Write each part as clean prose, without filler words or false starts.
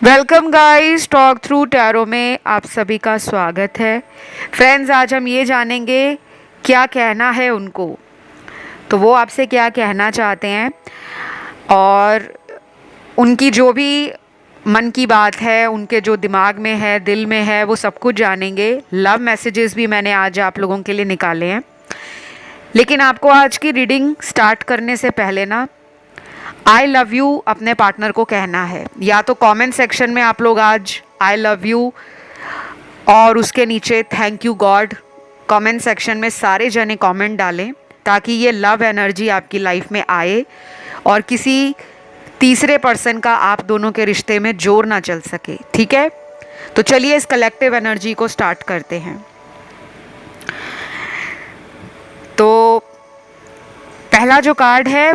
Welcome guys, talk through tarot में आप सभी का स्वागत है। फ्रेंड्स, आज हम ये जानेंगे क्या कहना है उनको, तो वो आपसे क्या कहना चाहते हैं और उनकी जो भी मन की बात है, उनके जो दिमाग में है, दिल में है, वो सब कुछ जानेंगे। लव मैसेजेस भी मैंने आज आप लोगों के लिए निकाले हैं। लेकिन आपको आज की रीडिंग स्टार्ट करने से पहले ना आई लव यू अपने पार्टनर को कहना है। या तो कमेंट सेक्शन में आप लोग आज आई लव यू और उसके नीचे thank you God, comment section में सारे जने कमेंट डालें ताकि ये लव एनर्जी आपकी लाइफ में आए और किसी तीसरे पर्सन का आप दोनों के रिश्ते में जोर ना चल सके। ठीक है, तो चलिए इस कलेक्टिव एनर्जी को स्टार्ट करते हैं। तो पहला जो कार्ड है,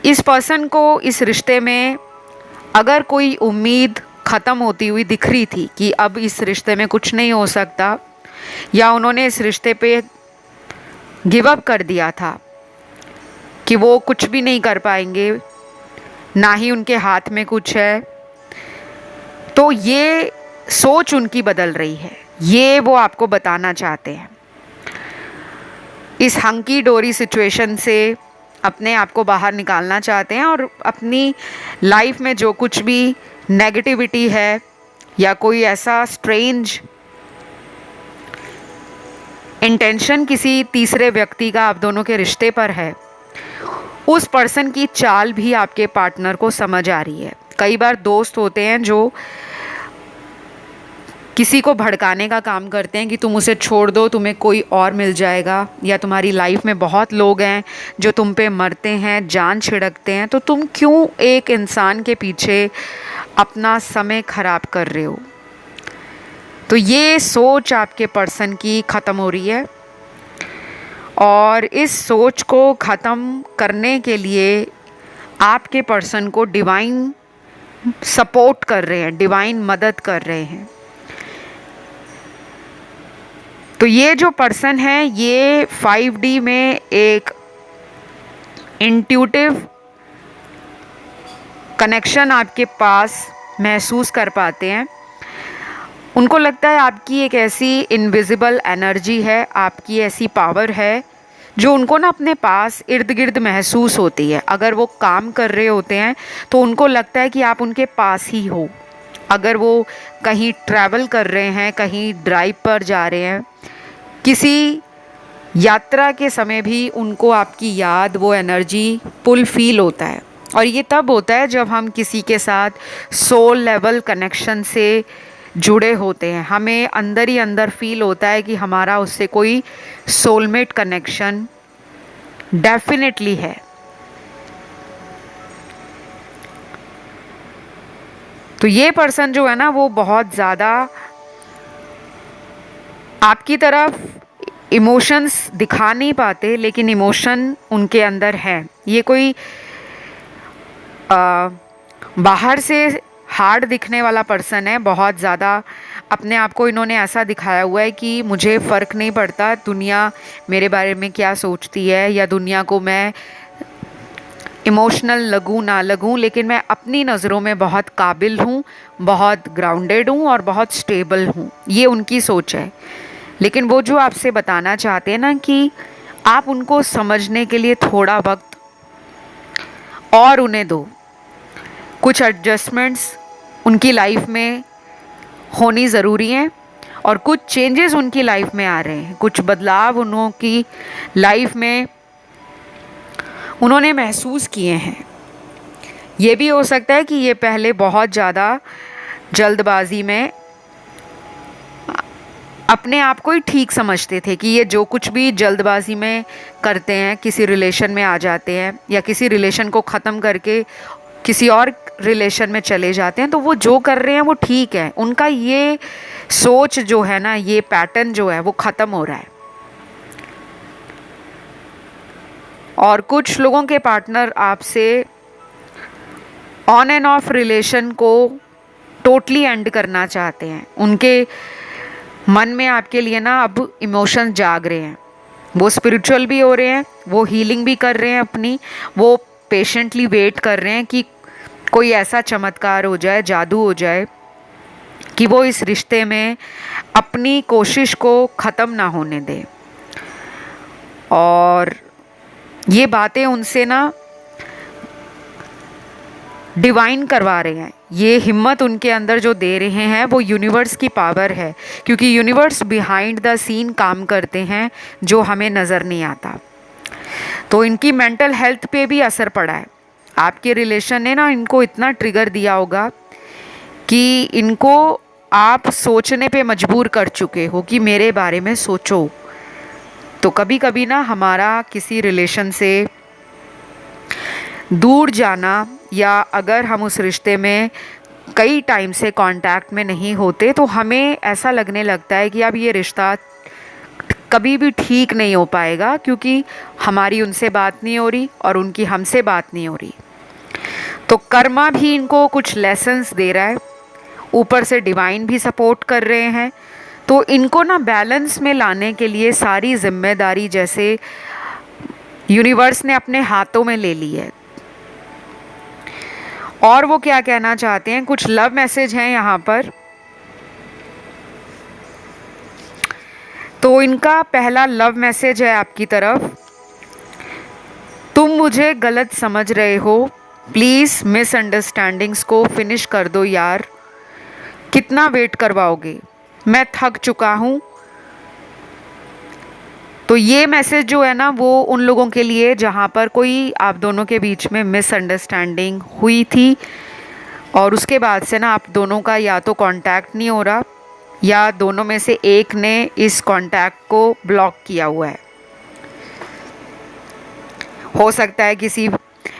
इस पर्सन को इस रिश्ते में अगर कोई उम्मीद ख़त्म होती हुई दिख रही थी कि अब इस रिश्ते में कुछ नहीं हो सकता, या उन्होंने इस रिश्ते पे गिव अप कर दिया था कि वो कुछ भी नहीं कर पाएंगे, ना ही उनके हाथ में कुछ है, तो ये सोच उनकी बदल रही है। ये वो आपको बताना चाहते हैं। इस हंकी डोरी सिचुएशन से अपने आप को बाहर निकालना चाहते हैं और अपनी लाइफ में जो कुछ भी नेगेटिविटी है या कोई ऐसा स्ट्रेंज इंटेंशन किसी तीसरे व्यक्ति का आप दोनों के रिश्ते पर है, उस पर्सन की चाल भी आपके पार्टनर को समझ आ रही है। कई बार दोस्त होते हैं जो किसी को भड़काने का काम करते हैं कि तुम उसे छोड़ दो, तुम्हें कोई और मिल जाएगा, या तुम्हारी लाइफ में बहुत लोग हैं जो तुम पे मरते हैं, जान छिड़कते हैं, तो तुम क्यों एक इंसान के पीछे अपना समय खराब कर रहे हो। तो ये सोच आपके पर्सन की ख़त्म हो रही है और इस सोच को ख़त्म करने के लिए आपके पर्सन को डिवाइन सपोर्ट कर रहे हैं, डिवाइन मदद कर रहे हैं। तो ये जो पर्सन है, ये 5D में एक इंट्यूटिव कनेक्शन आपके पास महसूस कर पाते हैं। उनको लगता है आपकी एक ऐसी इनविजिबल एनर्जी है, आपकी ऐसी पावर है जो उनको ना अपने पास इर्द गिर्द महसूस होती है। अगर वो काम कर रहे होते हैं तो उनको लगता है कि आप उनके पास ही हो। अगर वो कहीं ट्रैवल कर रहे हैं, कहीं ड्राइव पर जा रहे हैं, किसी यात्रा के समय भी उनको आपकी याद, वो एनर्जी पुल फील होता है। और ये तब होता है जब हम किसी के साथ सोल लेवल कनेक्शन से जुड़े होते हैं। हमें अंदर ही अंदर फील होता है कि हमारा उससे कोई सोलमेट कनेक्शन डेफिनेटली है। तो ये पर्सन जो है ना, वो बहुत ज़्यादा आपकी तरफ इमोशंस दिखा नहीं पाते, लेकिन इमोशन उनके अंदर है। ये कोई बाहर से हार्ड दिखने वाला पर्सन है। बहुत ज़्यादा अपने आप को इन्होंने ऐसा दिखाया हुआ है कि मुझे फ़र्क नहीं पड़ता दुनिया मेरे बारे में क्या सोचती है, या दुनिया को मैं इमोशनल लगूं ना लगूं, लेकिन मैं अपनी नज़रों में बहुत काबिल हूँ, बहुत ग्राउंडेड हूँ और बहुत स्टेबल हूँ। ये उनकी सोच है। लेकिन वो जो आपसे बताना चाहते हैं ना कि आप उनको समझने के लिए थोड़ा वक्त और उन्हें दो। कुछ एडजस्टमेंट्स उनकी लाइफ में होनी ज़रूरी हैं और कुछ चेंजेस उनकी लाइफ में आ रहे हैं। कुछ बदलाव उनकी लाइफ में उन्होंने महसूस किए हैं। ये भी हो सकता है कि ये पहले बहुत ज़्यादा जल्दबाजी में अपने आप को ही ठीक समझते थे कि ये जो कुछ भी जल्दबाजी में करते हैं, किसी रिलेशन में आ जाते हैं या किसी रिलेशन को ख़त्म करके किसी और रिलेशन में चले जाते हैं, तो वो जो कर रहे हैं वो ठीक है। उनका ये सोच जो है ना, ये पैटर्न जो है वो ख़त्म हो रहा है। और कुछ लोगों के पार्टनर आपसे ऑन एंड ऑफ रिलेशन को टोटली एंड करना चाहते हैं। उनके मन में आपके लिए ना अब इमोशंस जाग रहे हैं। वो स्पिरिचुअल भी हो रहे हैं, वो हीलिंग भी कर रहे हैं अपनी, वो पेशेंटली वेट कर रहे हैं कि कोई ऐसा चमत्कार हो जाए, जादू हो जाए कि वो इस रिश्ते में अपनी कोशिश को ख़त्म ना होने दे। और ये बातें उनसे ना डिवाइन करवा रहे हैं। ये हिम्मत उनके अंदर जो दे रहे हैं वो यूनिवर्स की पावर है, क्योंकि यूनिवर्स बिहाइंड द सीन काम करते हैं जो हमें नज़र नहीं आता। तो इनकी मेंटल हेल्थ पे भी असर पड़ा है। आपके रिलेशन ने ना इनको इतना ट्रिगर दिया होगा कि इनको आप सोचने पे मजबूर कर चुके हो कि मेरे बारे में सोचो। तो कभी कभी ना हमारा किसी रिलेशन से दूर जाना, या अगर हम उस रिश्ते में कई टाइम से कांटेक्ट में नहीं होते, तो हमें ऐसा लगने लगता है कि अब ये रिश्ता कभी भी ठीक नहीं हो पाएगा, क्योंकि हमारी उनसे बात नहीं हो रही और उनकी हमसे बात नहीं हो रही। तो कर्मा भी इनको कुछ लेसन्स दे रहा है, ऊपर से डिवाइन भी सपोर्ट कर रहे हैं। तो इनको ना बैलेंस में लाने के लिए सारी जिम्मेदारी जैसे यूनिवर्स ने अपने हाथों में ले ली है। और वो क्या कहना चाहते हैं, कुछ लव मैसेज हैं यहाँ पर। तो इनका पहला लव मैसेज है आपकी तरफ। तुम मुझे गलत समझ रहे हो, प्लीज़ मिसअंडरस्टैंडिंग्स को फिनिश कर दो यार, कितना वेट करवाओगे, मैं थक चुका हूँ। तो ये मैसेज जो है ना वो उन लोगों के लिए जहाँ पर कोई आप दोनों के बीच में मिसअंडरस्टैंडिंग हुई थी और उसके बाद से ना आप दोनों का या तो कांटेक्ट नहीं हो रहा, या दोनों में से एक ने इस कांटेक्ट को ब्लॉक किया हुआ है। हो सकता है किसी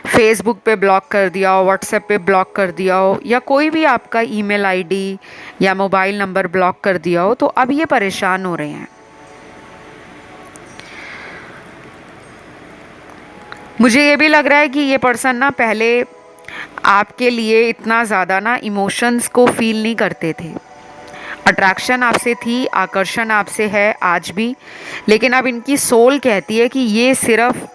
फेसबुक पे ब्लॉक कर दिया हो, व्हाट्सएप पे ब्लॉक कर दिया हो, या कोई भी आपका ईमेल आईडी या मोबाइल नंबर ब्लॉक कर दिया हो। तो अब ये परेशान हो रहे हैं। मुझे ये भी लग रहा है कि ये पर्सन ना पहले आपके लिए इतना ज़्यादा ना इमोशंस को फील नहीं करते थे। अट्रैक्शन आपसे थी, आकर्षण आपसे है आज भी, लेकिन अब इनकी सोल कहती है कि ये सिर्फ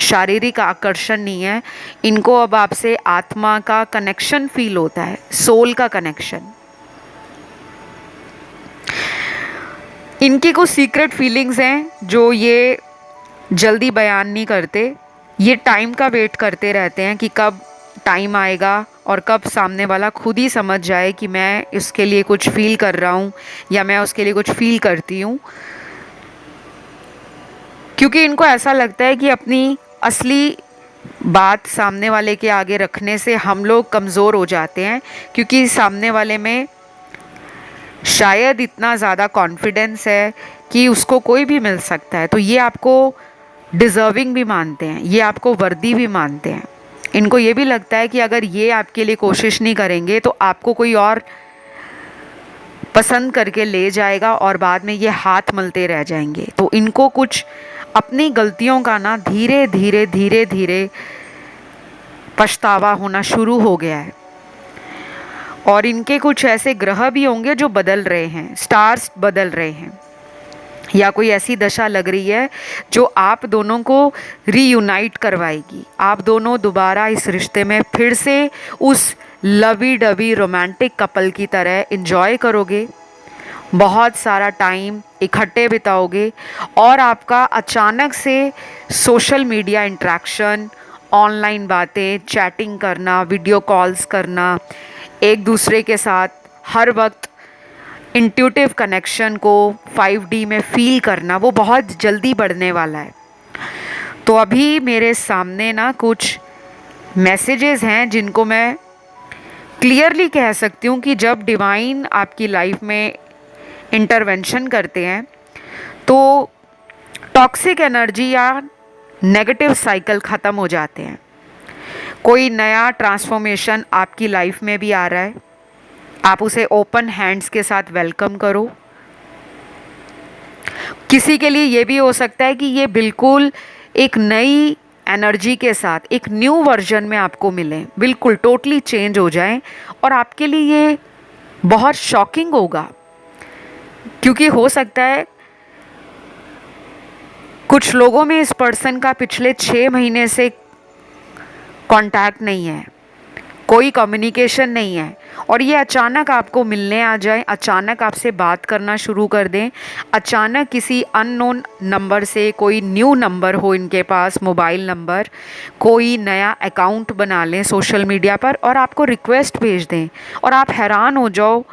शारीरिक आकर्षण नहीं है, इनको अब आपसे आत्मा का कनेक्शन फील होता है, सोल का कनेक्शन। इनकी कुछ सीक्रेट फीलिंग्स हैं जो ये जल्दी बयान नहीं करते। ये टाइम का वेट करते रहते हैं कि कब टाइम आएगा और कब सामने वाला खुद ही समझ जाए कि मैं उसके लिए कुछ फील कर रहा हूँ या मैं उसके लिए कुछ फील करती हूँ। क्योंकि इनको ऐसा लगता है कि अपनी असली बात सामने वाले के आगे रखने से हम लोग कमज़ोर हो जाते हैं, क्योंकि सामने वाले में शायद इतना ज़्यादा कॉन्फिडेंस है कि उसको कोई भी मिल सकता है। तो ये आपको डिज़र्विंग भी मानते हैं, ये आपको वर्दी भी मानते हैं। इनको ये भी लगता है कि अगर ये आपके लिए कोशिश नहीं करेंगे तो आपको कोई और पसंद करके ले जाएगा और बाद में ये हाथ मलते रह जाएंगे। तो इनको कुछ अपनी गलतियों का ना धीरे धीरे धीरे धीरे पछतावा होना शुरू हो गया है। और इनके कुछ ऐसे ग्रह भी होंगे जो बदल रहे हैं, स्टार्स बदल रहे हैं, या कोई ऐसी दशा लग रही है जो आप दोनों को रीयूनाइट करवाएगी। आप दोनों दोबारा इस रिश्ते में फिर से उस लवी डवी रोमांटिक कपल की तरह एंजॉय करोगे, बहुत सारा टाइम इकट्ठे बिताओगे, और आपका अचानक से सोशल मीडिया इंटरेक्शन, ऑनलाइन बातें, चैटिंग करना, वीडियो कॉल्स करना, एक दूसरे के साथ हर वक्त इंट्यूटिव कनेक्शन को 5D में फील करना, वो बहुत जल्दी बढ़ने वाला है। तो अभी मेरे सामने ना कुछ मैसेजेस हैं जिनको मैं क्लियरली कह सकती हूँ कि जब डिवाइन आपकी लाइफ में इंटरवेंशन करते हैं तो टॉक्सिक एनर्जी या नेगेटिव साइकिल ख़त्म हो जाते हैं। कोई नया ट्रांसफॉर्मेशन आपकी लाइफ में भी आ रहा है, आप उसे ओपन हैंड्स के साथ वेलकम करो। किसी के लिए ये भी हो सकता है कि ये बिल्कुल एक नई एनर्जी के साथ एक न्यू वर्जन में आपको मिले, बिल्कुल टोटली चेंज हो जाएं, और आपके लिए ये बहुत शॉकिंग होगा। क्योंकि हो सकता है कुछ लोगों में इस पर्सन का पिछले 6 महीने से कांटेक्ट नहीं है, कोई कम्युनिकेशन नहीं है, और ये अचानक आपको मिलने आ जाए, अचानक आपसे बात करना शुरू कर दें, अचानक किसी अननोन नंबर से, कोई न्यू नंबर हो इनके पास, मोबाइल नंबर, कोई नया अकाउंट बना लें सोशल मीडिया पर और आपको रिक्वेस्ट भेज दें, और आप हैरान हो जाओ,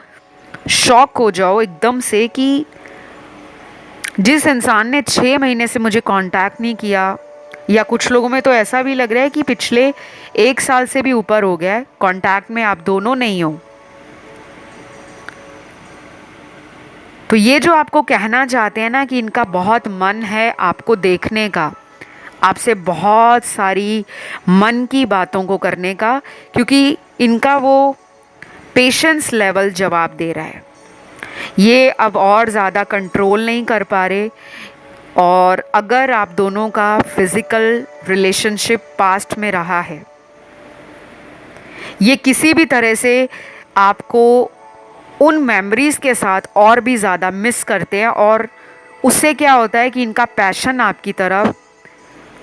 शॉक हो जाओ एकदम से कि जिस इंसान ने 6 महीने से मुझे कांटेक्ट नहीं किया, या कुछ लोगों में तो ऐसा भी लग रहा है कि पिछले 1 साल से भी ऊपर हो गया है, कांटेक्ट में आप दोनों नहीं हो। तो ये जो आपको कहना चाहते हैं ना कि इनका बहुत मन है आपको देखने का, आपसे बहुत सारी मन की बातों को करने का, क्योंकि इनका वो पेशेंस लेवल जवाब दे रहा है। ये अब और ज़्यादा कंट्रोल नहीं कर पा रहे, और अगर आप दोनों का फिज़िकल रिलेशनशिप पास्ट में रहा है, ये किसी भी तरह से आपको उन मेमोरीज़ के साथ और भी ज़्यादा मिस करते हैं, और उससे क्या होता है कि इनका पैशन आपकी तरफ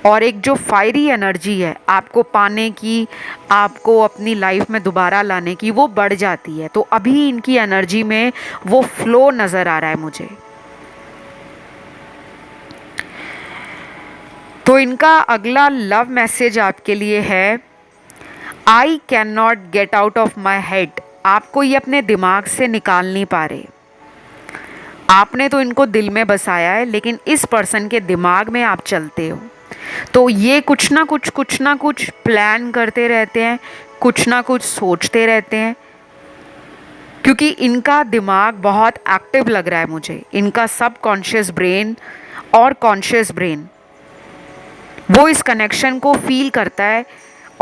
और एक जो फायरी एनर्जी है आपको पाने की, आपको अपनी लाइफ में दोबारा लाने की, वो बढ़ जाती है। तो अभी इनकी एनर्जी में वो फ्लो नज़र आ रहा है मुझे। तो इनका अगला लव मैसेज आपके लिए है, I can not get out of my head. आपको ये अपने दिमाग से निकाल नहीं पा रहे। आपने तो इनको दिल में बसाया है, लेकिन इस पर्सन के दिमाग में आप चलते हो। तो ये कुछ ना कुछ प्लान करते रहते हैं, कुछ ना कुछ सोचते रहते हैं, क्योंकि इनका दिमाग बहुत एक्टिव लग रहा है मुझे। इनका सब कॉन्शियस ब्रेन और कॉन्शियस ब्रेन वो इस कनेक्शन को फील करता है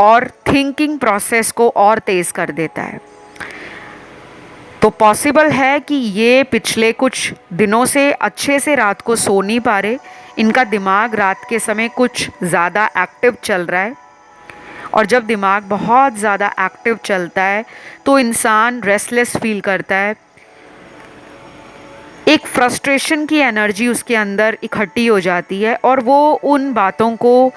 और थिंकिंग प्रोसेस को और तेज़ कर देता है। तो पॉसिबल है कि ये पिछले कुछ दिनों से अच्छे से रात को सो नहीं पा रहे। इनका दिमाग रात के समय कुछ ज़्यादा एक्टिव चल रहा है, और जब दिमाग बहुत ज़्यादा एक्टिव चलता है तो इंसान रेस्टलेस फील करता है। एक फ्रस्ट्रेशन की एनर्जी उसके अंदर इकट्ठी हो जाती है, और वो उन बातों को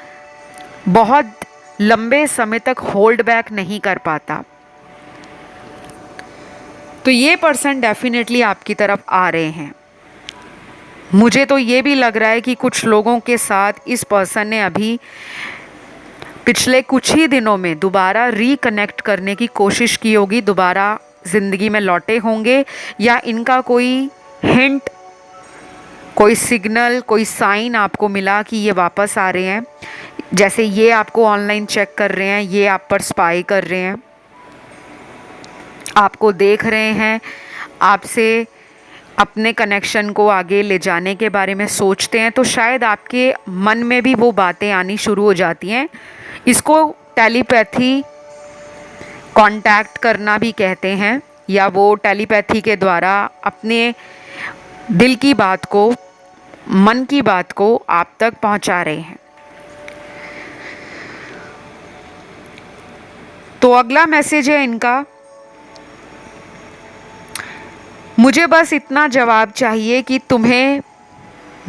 बहुत लंबे समय तक होल्ड बैक नहीं कर पाता। तो ये पर्सन डेफिनेटली आपकी तरफ आ रहे हैं। मुझे तो ये भी लग रहा है कि कुछ लोगों के साथ इस पर्सन ने अभी पिछले कुछ ही दिनों में दोबारा रिकनेक्ट करने की कोशिश की होगी, दोबारा ज़िंदगी में लौटे होंगे, या इनका कोई हिंट, कोई सिग्नल, कोई साइन आपको मिला कि ये वापस आ रहे हैं। जैसे ये आपको ऑनलाइन चेक कर रहे हैं, ये आप पर स्पाई कर रहे हैं, आपको देख रहे हैं, आपसे अपने कनेक्शन को आगे ले जाने के बारे में सोचते हैं। तो शायद आपके मन में भी वो बातें आनी शुरू हो जाती हैं। इसको टेलीपैथी कांटेक्ट करना भी कहते हैं, या वो टेलीपैथी के द्वारा अपने दिल की बात को, मन की बात को आप तक पहुंचा रहे हैं। तो अगला मैसेज है इनका, मुझे बस इतना जवाब चाहिए कि तुम्हें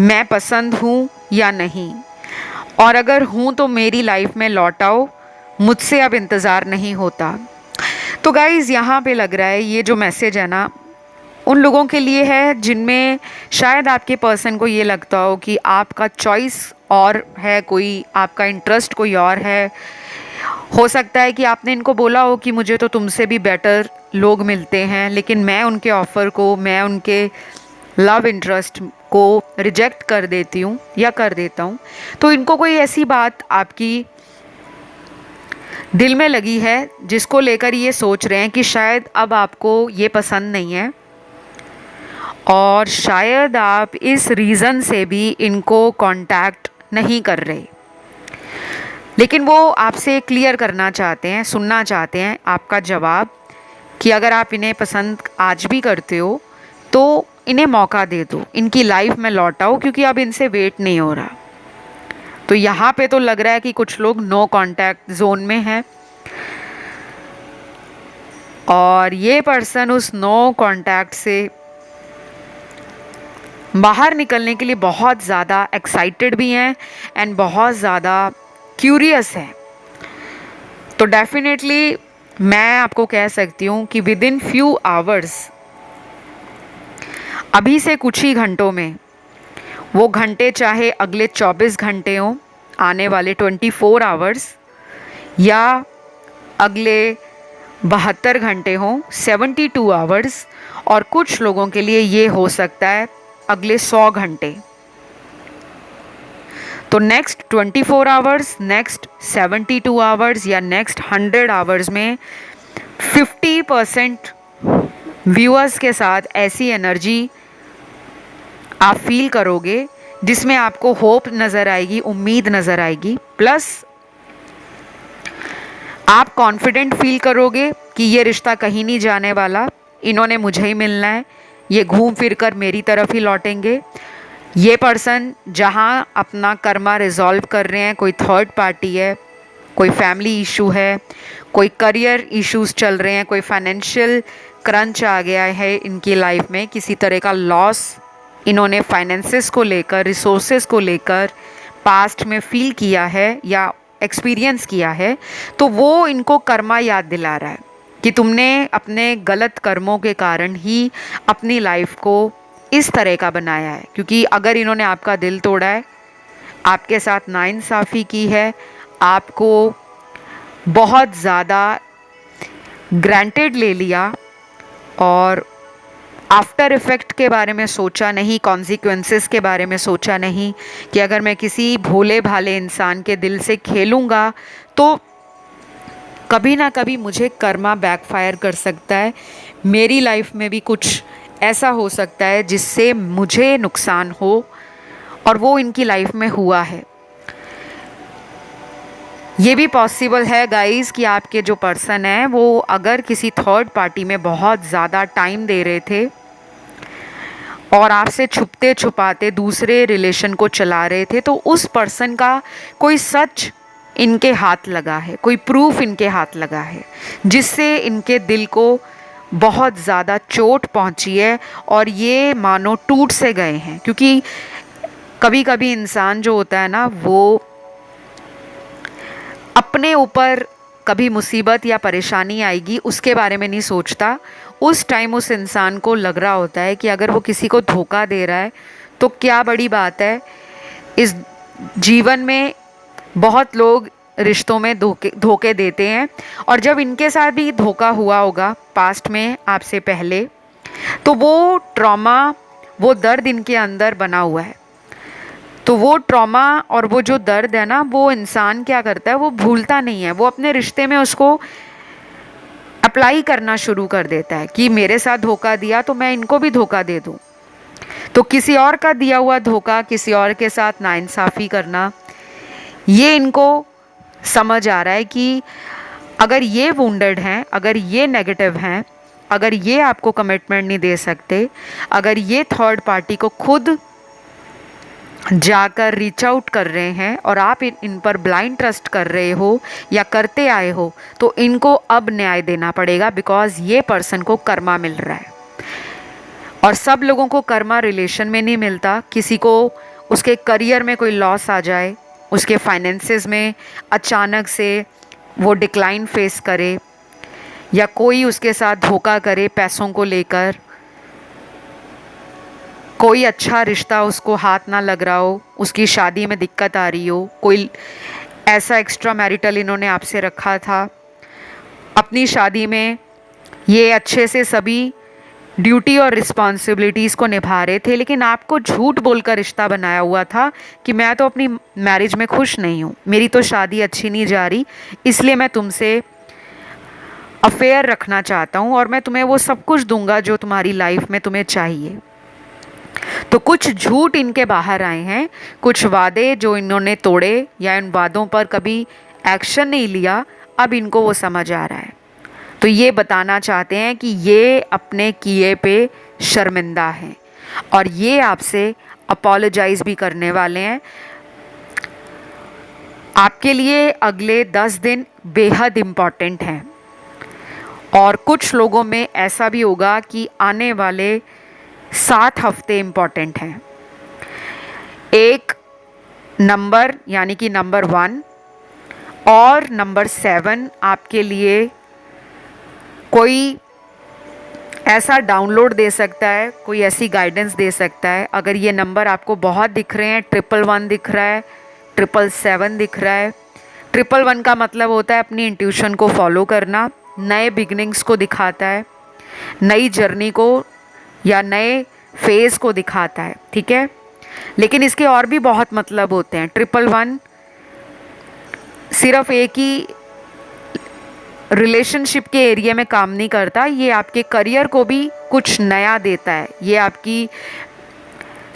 मैं पसंद हूँ या नहीं, और अगर हूँ तो मेरी लाइफ में लौट आओ, मुझसे अब इंतज़ार नहीं होता। तो गाइज़ यहाँ पे लग रहा है ये जो मैसेज है ना, उन लोगों के लिए है जिनमें शायद आपके पर्सन को ये लगता हो कि आपका चॉइस और है, कोई आपका इंटरेस्ट कोई और है। हो सकता है कि आपने इनको बोला हो कि मुझे तो तुमसे भी बेटर लोग मिलते हैं, लेकिन मैं उनके ऑफ़र को, मैं उनके लव इंटरेस्ट को रिजेक्ट कर देती हूँ या कर देता हूँ। तो इनको कोई ऐसी बात आपकी दिल में लगी है जिसको लेकर ये सोच रहे हैं कि शायद अब आपको ये पसंद नहीं है, और शायद आप इस रीज़न से भी इनको कांटेक्ट नहीं कर रहे। लेकिन वो आपसे क्लियर करना चाहते हैं, सुनना चाहते हैं आपका जवाब कि अगर आप इन्हें पसंद आज भी करते हो तो इन्हें मौका दे दो, इनकी लाइफ में लौट आओ, क्योंकि अब इनसे वेट नहीं हो रहा। तो यहाँ पे तो लग रहा है कि कुछ लोग नो कांटेक्ट जोन में हैं, और ये पर्सन उस नो कांटेक्ट से बाहर निकलने के लिए बहुत ज़्यादा एक्साइटेड भी हैं एंड बहुत ज़्यादा क्यूरियस है। तो डेफिनेटली मैं आपको कह सकती हूँ कि विद इन फ्यू आवर्स, अभी से कुछ ही घंटों में, वो घंटे चाहे अगले 24 घंटे हों, आने वाले 24 आवर्स, या अगले 72 घंटे हों, 72 आवर्स, और कुछ लोगों के लिए ये हो सकता है अगले 100 घंटे। तो नेक्स्ट 24 आवर्स, नेक्स्ट 72 आवर्स या नेक्स्ट 100 आवर्स में 50% व्यूअर्स के साथ ऐसी एनर्जी आप फील करोगे जिसमें आपको होप नज़र आएगी, उम्मीद नज़र आएगी, प्लस आप कॉन्फिडेंट फील करोगे कि ये रिश्ता कहीं नहीं जाने वाला, इन्होंने मुझे ही मिलना है, ये घूम फिर कर मेरी तरफ ही लौटेंगे। ये पर्सन जहाँ अपना कर्मा रिजॉल्व कर रहे हैं, कोई थर्ड पार्टी है, कोई फैमिली इशू है, कोई करियर इश्यूज चल रहे हैं, कोई फाइनेंशियल क्रंच आ गया है इनकी लाइफ में, किसी तरह का लॉस इन्होंने फाइनेंसेस को लेकर, रिसोर्सेज को लेकर पास्ट में फील किया है या एक्सपीरियंस किया है, तो वो इनको कर्मा याद दिला रहा है कि तुमने अपने गलत कर्मों के कारण ही अपनी लाइफ को इस तरह का बनाया है। क्योंकि अगर इन्होंने आपका दिल तोड़ा है, आपके साथ नाइंसाफ़ी की है, आपको बहुत ज़्यादा ग्रांटेड ले लिया और आफ्टर इफ़ेक्ट के बारे में सोचा नहीं, कॉन्सिक्वेंसेस के बारे में सोचा नहीं कि अगर मैं किसी भोले भाले इंसान के दिल से खेलूँगा तो कभी ना कभी मुझे कर्मा बैकफायर कर सकता है, मेरी लाइफ में भी कुछ ऐसा हो सकता है जिससे मुझे नुकसान हो, और वो इनकी लाइफ में हुआ है। ये भी पॉसिबल है गाइस कि आपके जो पर्सन हैं वो अगर किसी थर्ड पार्टी में बहुत ज़्यादा टाइम दे रहे थे और आपसे छुपते छुपाते दूसरे रिलेशन को चला रहे थे, तो उस पर्सन का कोई सच इनके हाथ लगा है, कोई प्रूफ इनके हाथ लगा है जिससे इनके दिल को बहुत ज़्यादा चोट पहुंची है और ये मानो टूट से गए हैं। क्योंकि कभी कभी इंसान जो होता है ना, वो अपने ऊपर कभी मुसीबत या परेशानी आएगी उसके बारे में नहीं सोचता। उस टाइम उस इंसान को लग रहा होता है कि अगर वो किसी को धोखा दे रहा है तो क्या बड़ी बात है। इस जीवन में बहुत लोग रिश्तों में धोखे देते हैं, और जब इनके साथ भी धोखा हुआ होगा पास्ट में आपसे पहले, तो वो ट्रॉमा, वो दर्द इनके अंदर बना हुआ है। तो वो ट्रॉमा और वो जो दर्द है ना, वो इंसान क्या करता है, वो भूलता नहीं है, वो अपने रिश्ते में उसको अप्लाई करना शुरू कर देता है कि मेरे साथ धोखा दिया तो मैं इनको भी धोखा दे दूँ। तो किसी और का दिया हुआ धोखा, किसी और के साथ नाइंसाफ़ी करना, ये इनको समझ आ रहा है कि अगर ये वुंडेड हैं, अगर ये नेगेटिव हैं, अगर ये आपको कमिटमेंट नहीं दे सकते, अगर ये थर्ड पार्टी को खुद जाकर रीच आउट कर रहे हैं और आप इन पर ब्लाइंड ट्रस्ट कर रहे हो या करते आए हो, तो इनको अब न्याय देना पड़ेगा, बिकॉज ये पर्सन को कर्मा मिल रहा है। और सब लोगों को कर्मा रिलेशन में नहीं मिलता। किसी को उसके करियर में कोई लॉस आ जाए, उसके फाइनेंसेस में अचानक से वो डिक्लाइन फेस करे, या कोई उसके साथ धोखा करे पैसों को लेकर, कोई अच्छा रिश्ता उसको हाथ ना लग रहा हो, उसकी शादी में दिक्कत आ रही हो, कोई ऐसा एक्स्ट्रा मैरिटल इन्होंने आपसे रखा था, अपनी शादी में ये अच्छे से सभी ड्यूटी और रिस्पॉन्सिबिलिटीज़ को निभा रहे थे, लेकिन आपको झूठ बोलकर रिश्ता बनाया हुआ था कि मैं तो अपनी मैरिज में खुश नहीं हूँ, मेरी तो शादी अच्छी नहीं जा रही, इसलिए मैं तुमसे अफेयर रखना चाहता हूँ और मैं तुम्हें वो सब कुछ दूंगा जो तुम्हारी लाइफ में तुम्हें चाहिए। तो कुछ झूठ इनके बाहर आए हैं, कुछ वादे जो इन्होंने तोड़े या इन वादों पर कभी एक्शन नहीं लिया, अब इनको वो समझ आ रहा है। तो ये बताना चाहते हैं कि ये अपने किए पे शर्मिंदा हैं और ये आपसे अपोलोजाइज भी करने वाले हैं। आपके लिए अगले 10 दिन बेहद इम्पॉर्टेंट हैं, और कुछ लोगों में ऐसा भी होगा कि आने वाले 7 हफ्ते इम्पॉर्टेंट हैं। एक नंबर यानी कि नंबर 1 और नंबर 7 आपके लिए कोई ऐसा डाउनलोड दे सकता है, कोई ऐसी गाइडेंस दे सकता है। अगर ये नंबर आपको बहुत दिख रहे हैं, 111 दिख रहा है, 777 दिख रहा है। 111 का मतलब होता है अपनी इंट्यूशन को फॉलो करना, नए बिगनिंग्स को दिखाता है, नई जर्नी को या नए फेज़ को दिखाता है, ठीक है। लेकिन इसके और भी बहुत मतलब होते हैं। 111 सिर्फ एक ही रिलेशनशिप के एरिया में काम नहीं करता, ये आपके करियर को भी कुछ नया देता है, ये आपकी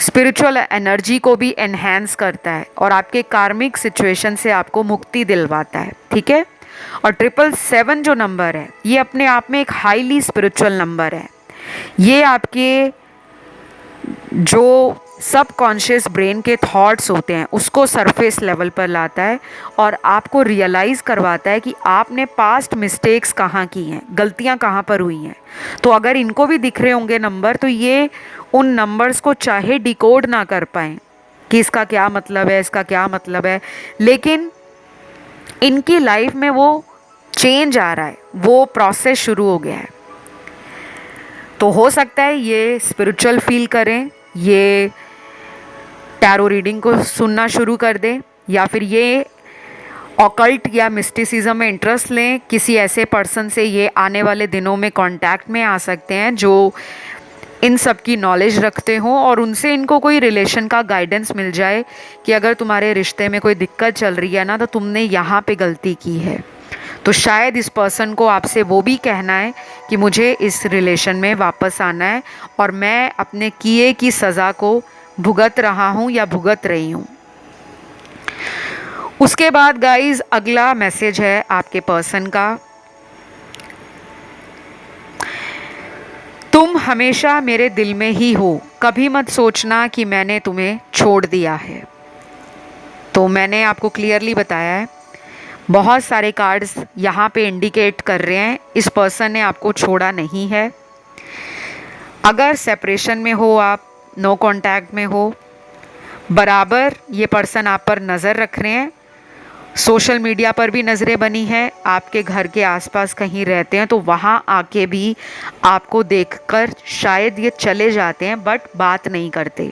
स्पिरिचुअल एनर्जी को भी एनहेंस करता है और आपके कार्मिक सिचुएशन से आपको मुक्ति दिलवाता है, ठीक है। और 777 जो नंबर है, ये अपने आप में एक हाईली स्पिरिचुअल नंबर है। ये आपके जो सबकॉन्शियस ब्रेन के थॉट्स होते हैं उसको सरफेस लेवल पर लाता है और आपको रियलाइज़ करवाता है कि आपने पास्ट मिस्टेक्स कहाँ की हैं, गलतियाँ कहाँ पर हुई हैं। तो अगर इनको भी दिख रहे होंगे नंबर, तो ये उन नंबर्स को चाहे डिकोड ना कर पाएँ कि इसका क्या मतलब है, इसका क्या मतलब है, लेकिन इनकी लाइफ में वो चेंज आ रहा है, वो प्रोसेस शुरू हो गया है। तो हो सकता है ये स्पिरिचुअल फील करें, ये टैरो रीडिंग को सुनना शुरू कर दें, या फिर ये ऑकल्ट या मिस्टिसिज्म में इंटरेस्ट लें। किसी ऐसे पर्सन से ये आने वाले दिनों में कांटेक्ट में आ सकते हैं जो इन सब की नॉलेज रखते हों और उनसे इनको कोई रिलेशन का गाइडेंस मिल जाए कि अगर तुम्हारे रिश्ते में कोई दिक्कत चल रही है ना, तो तुमने यहाँ पे गलती की है। तो शायद इस पर्सन को आपसे वो भी कहना है कि मुझे इस रिलेशन में वापस आना है और मैं अपने किए की सज़ा को भुगत रहा हूँ या भुगत रही हूँ। उसके बाद गाइस अगला मैसेज है आपके पर्सन का, तुम हमेशा मेरे दिल में ही हो, कभी मत सोचना कि मैंने तुम्हें छोड़ दिया है। तो मैंने आपको क्लियरली बताया है, बहुत सारे कार्ड्स यहाँ पे इंडिकेट कर रहे हैं इस पर्सन ने आपको छोड़ा नहीं है। अगर सेपरेशन में हो, आप नो कांटेक्ट में हो, बराबर ये पर्सन आप पर नज़र रख रहे हैं। सोशल मीडिया पर भी नज़रें बनी हैं, आपके घर के आसपास कहीं रहते हैं तो वहाँ आके भी आपको देखकर शायद ये चले जाते हैं, बट बात नहीं करते।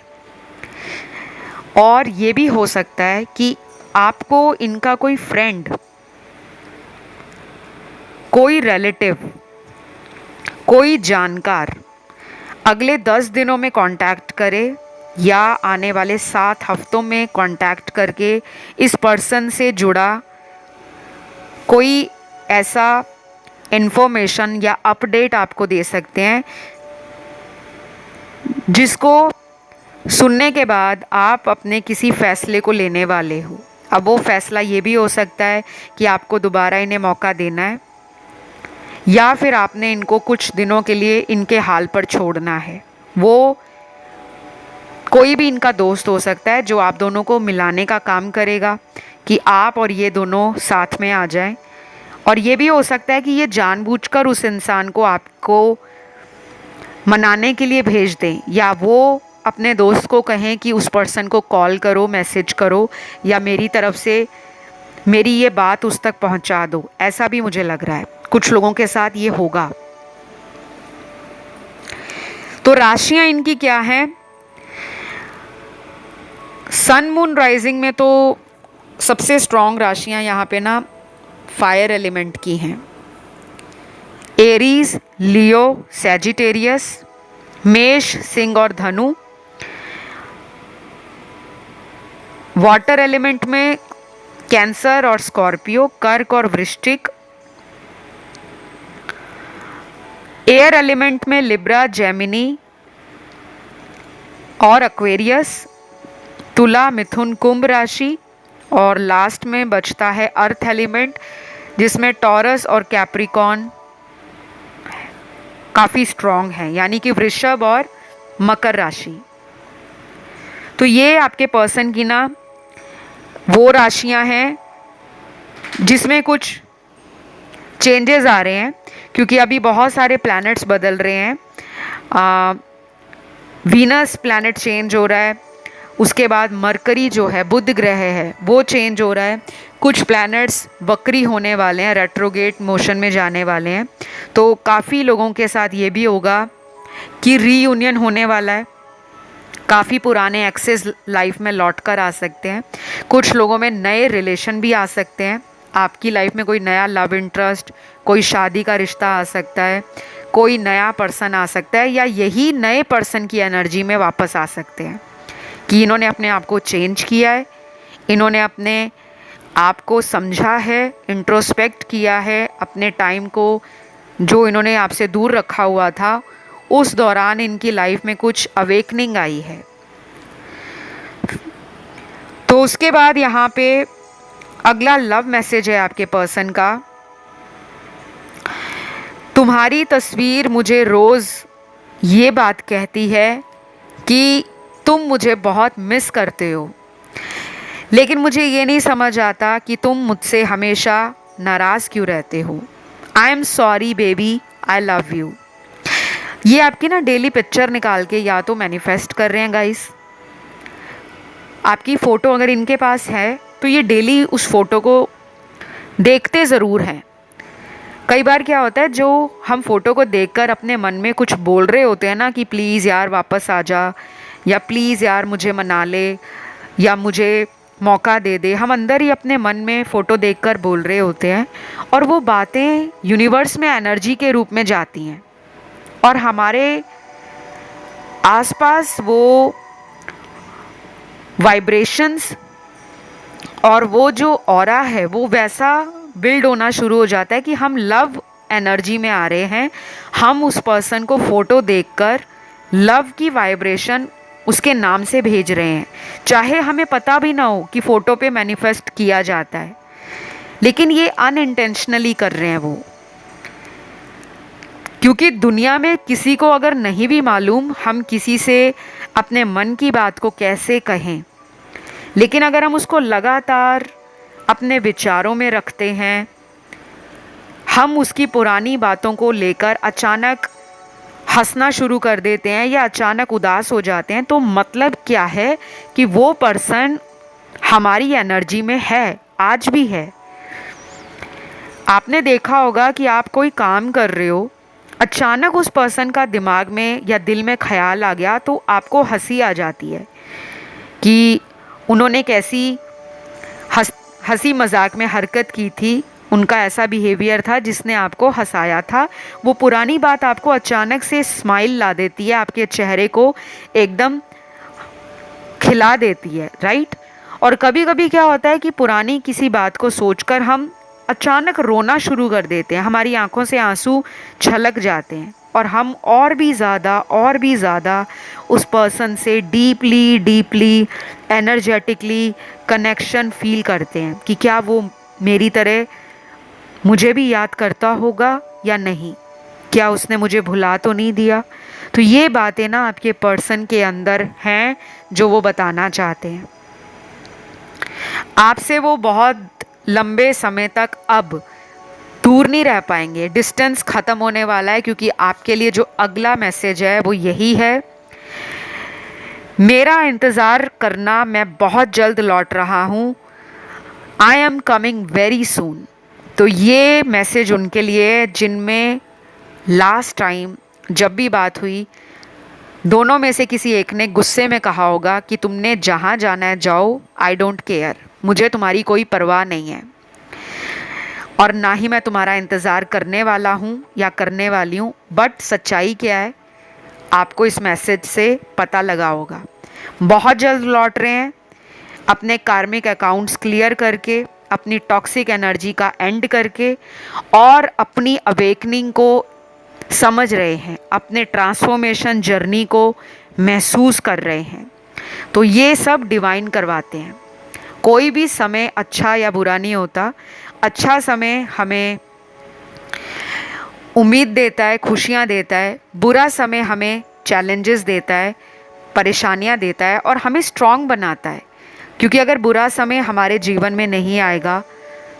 और ये भी हो सकता है कि आपको इनका कोई फ्रेंड, कोई रिलेटिव, कोई जानकार अगले 10 दिनों में कांटेक्ट करे या आने वाले 7 हफ्तों में कांटेक्ट करके इस पर्सन से जुड़ा कोई ऐसा इन्फॉर्मेशन या अपडेट आपको दे सकते हैं जिसको सुनने के बाद आप अपने किसी फैसले को लेने वाले हो। अब वो फैसला ये भी हो सकता है कि आपको दोबारा इन्हें मौका देना है या फिर आपने इनको कुछ दिनों के लिए इनके हाल पर छोड़ना है। वो कोई भी इनका दोस्त हो सकता है जो आप दोनों को मिलाने का काम करेगा कि आप और ये दोनों साथ में आ जाएं। और ये भी हो सकता है कि ये जानबूझकर उस इंसान को आपको मनाने के लिए भेज दें, या वो अपने दोस्त को कहें कि उस पर्सन को कॉल करो, मैसेज करो, या मेरी तरफ से मेरी ये बात उस तक पहुंचा दो। ऐसा भी मुझे लग रहा है कुछ लोगों के साथ ये होगा। तो राशियां इनकी क्या हैं? सन मून राइजिंग में तो सबसे स्ट्रॉन्ग राशियां यहाँ पे ना फायर एलिमेंट की हैं। एरीज, लियो, सैजिटेरियस, मेष, सिंह और धनु। वाटर एलिमेंट में कैंसर और स्कॉर्पियो, कर्क और वृश्चिक। एयर एलिमेंट में लिब्रा, जेमिनी और एक्वेरियस। तुला, मिथुन, कुंभ राशि। और लास्ट में बचता है अर्थ एलिमेंट जिसमें टॉरस और कैप्रिकॉन काफ़ी स्ट्रॉन्ग है, यानी कि वृषभ और मकर राशि। तो ये आपके पर्सन की ना वो राशियां हैं जिसमें कुछ चेंजेस आ रहे हैं, क्योंकि अभी बहुत सारे प्लैनेट्स बदल रहे हैं। वीनस प्लैनेट चेंज हो रहा है, उसके बाद मरकरी जो है बुध ग्रह है वो चेंज हो रहा है, कुछ प्लैनेट्स वक्री होने वाले हैं, रेट्रोगेट मोशन में जाने वाले हैं। तो काफ़ी लोगों के साथ ये भी होगा कि रीयूनियन होने वाला है, काफ़ी पुराने एक्सेस लाइफ में लौट कर आ सकते हैं। कुछ लोगों में नए रिलेशन भी आ सकते हैं। आपकी लाइफ में कोई नया लव इंटरेस्ट, कोई शादी का रिश्ता आ सकता है, कोई नया पर्सन आ सकता है, या यही नए पर्सन की एनर्जी में वापस आ सकते हैं कि इन्होंने अपने आप को चेंज किया है, इन्होंने अपने आप को समझा है, इंट्रोस्पेक्ट किया है, अपने टाइम को जो इन्होंने आपसे दूर रखा हुआ था उस दौरान इनकी लाइफ में कुछ अवेकनिंग आई है। तो उसके बाद यहाँ पे अगला लव मैसेज है आपके पर्सन का। तुम्हारी तस्वीर मुझे रोज़ ये बात कहती है कि तुम मुझे बहुत मिस करते हो, लेकिन मुझे ये नहीं समझ आता कि तुम मुझसे हमेशा नाराज़ क्यों रहते हो। I am sorry baby, I love you. ये आपकी ना डेली पिक्चर निकाल के या तो मैनिफेस्ट कर रहे हैं गाइस। आपकी फ़ोटो अगर इनके पास है तो ये डेली उस फ़ोटो को देखते ज़रूर हैं। कई बार क्या होता है, जो हम फ़ोटो को देखकर अपने मन में कुछ बोल रहे होते हैं ना कि प्लीज़ यार वापस आ जा, या प्लीज़ यार मुझे मना ले, या मुझे मौका दे दे, हम अंदर ही अपने मन में फ़ोटो देखकर बोल रहे होते हैं और वो बातें यूनिवर्स में एनर्जी के रूप में जाती हैं और हमारे आसपास वो वाइब्रेशंस और वो जो ऑरा है वो वैसा बिल्ड होना शुरू हो जाता है कि हम लव एनर्जी में आ रहे हैं। हम उस पर्सन को फ़ोटो देखकर लव की वाइब्रेशन उसके नाम से भेज रहे हैं, चाहे हमें पता भी ना हो कि फ़ोटो पे मैनिफेस्ट किया जाता है, लेकिन ये अनइंटेंशनली कर रहे हैं वो। क्योंकि दुनिया में किसी को अगर नहीं भी मालूम हम किसी से अपने मन की बात को कैसे कहें, लेकिन अगर हम उसको लगातार अपने विचारों में रखते हैं, हम उसकी पुरानी बातों को लेकर अचानक हंसना शुरू कर देते हैं या अचानक उदास हो जाते हैं, तो मतलब क्या है कि वो पर्सन हमारी एनर्जी में है, आज भी है। आपने देखा होगा कि आप कोई काम कर रहे हो, अचानक उस पर्सन का दिमाग में या दिल में ख्याल आ गया तो आपको हंसी आ जाती है कि उन्होंने कैसी हंसी मजाक में हरकत की थी, उनका ऐसा बिहेवियर था जिसने आपको हंसाया था। वो पुरानी बात आपको अचानक से स्माइल ला देती है, आपके चेहरे को एकदम खिला देती है, राइट। और कभी कभी क्या होता है कि पुरानी किसी बात को सोचकर हम अचानक रोना शुरू कर देते हैं, हमारी आंखों से आंसू छलक जाते हैं और हम और भी ज़्यादा उस पर्सन से डीपली एनर्जेटिकली कनेक्शन फील करते हैं कि क्या वो मेरी तरह मुझे भी याद करता होगा या नहीं, क्या उसने मुझे भुला तो नहीं दिया। तो ये बातें ना आपके पर्सन के अंदर हैं जो वो बताना चाहते हैं आपसे। वो बहुत लंबे समय तक अब दूर नहीं रह पाएंगे, डिस्टेंस ख़त्म होने वाला है, क्योंकि आपके लिए जो अगला मैसेज है वो यही है, मेरा इंतज़ार करना, मैं बहुत जल्द लौट रहा हूँ, I am coming very soon. तो ये मैसेज उनके लिए जिनमें लास्ट टाइम जब भी बात हुई दोनों में से किसी एक ने गुस्से में कहा होगा कि तुमने जहाँ जाना है जाओ, आई डोंट केयर, मुझे तुम्हारी कोई परवाह नहीं है और ना ही मैं तुम्हारा इंतज़ार करने वाला हूँ या करने वाली हूँ। बट सच्चाई क्या है आपको इस मैसेज से पता लगा होगा। बहुत जल्द लौट रहे हैं, अपने कार्मिक अकाउंट्स क्लियर करके, अपनी टॉक्सिक एनर्जी का एंड करके और अपनी अवेकनिंग को समझ रहे हैं, अपने ट्रांसफॉर्मेशन जर्नी को महसूस कर रहे हैं। तो ये सब डिवाइन करवाते हैं। कोई भी समय अच्छा या बुरा नहीं होता। अच्छा समय हमें उम्मीद देता है, खुशियाँ देता है। बुरा समय हमें चैलेंजेस देता है, परेशानियाँ देता है और हमें स्ट्रॉन्ग बनाता है। क्योंकि अगर बुरा समय हमारे जीवन में नहीं आएगा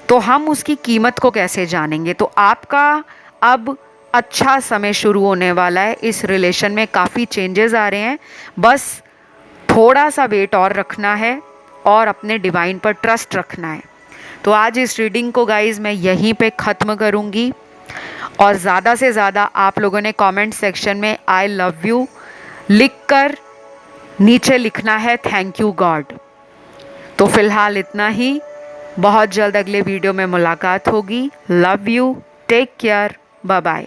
तो हम उसकी कीमत को कैसे जानेंगे। तो आपका अब अच्छा समय शुरू होने वाला है। इस रिलेशन में काफ़ी चेंजेस आ रहे हैं, बस थोड़ा सा वेट और रखना है और अपने डिवाइन पर ट्रस्ट रखना है। तो आज इस रीडिंग को गाइज़ मैं यहीं पे ख़त्म करूँगी और ज़्यादा से ज़्यादा आप लोगों ने कमेंट सेक्शन में आई लव यू लिख कर नीचे लिखना है थैंक यू गॉड। तो फिलहाल इतना ही, बहुत जल्द अगले वीडियो में मुलाकात होगी। Love you, take care, bye bye.